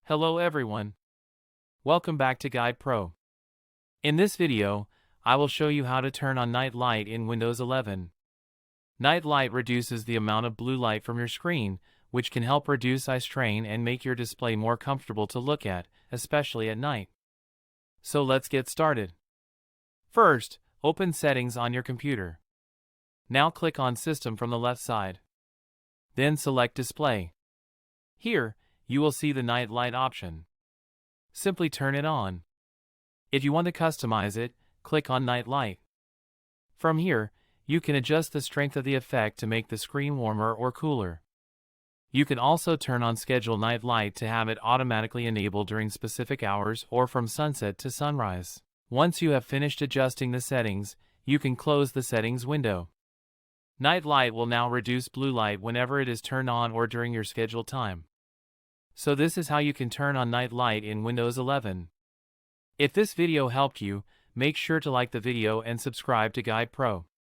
Hello everyone. Welcome back to Guide Pro. In this video, I will show you how to turn on night light in Windows 11. Night light reduces the amount of blue light from your screen, which can help reduce eye strain and make your display more comfortable to look at, especially at night. So let's get started. First, open Settings on your computer. Now click on System from the left side. Then select Display. Here, you will see the night light option. Simply turn it on. If you want to customize it, click on Night Light. From here, you can adjust the strength of the effect to make the screen warmer or cooler. You can also turn on Schedule Night Light to have it automatically enabled during specific hours or from sunset to sunrise. Once you have finished adjusting the settings, you can close the settings window. Night light will now reduce blue light whenever it is turned on or during your scheduled time. So this is how you can turn on night light in Windows 11. If this video helped you, make sure to like the video and subscribe to Guide Pro.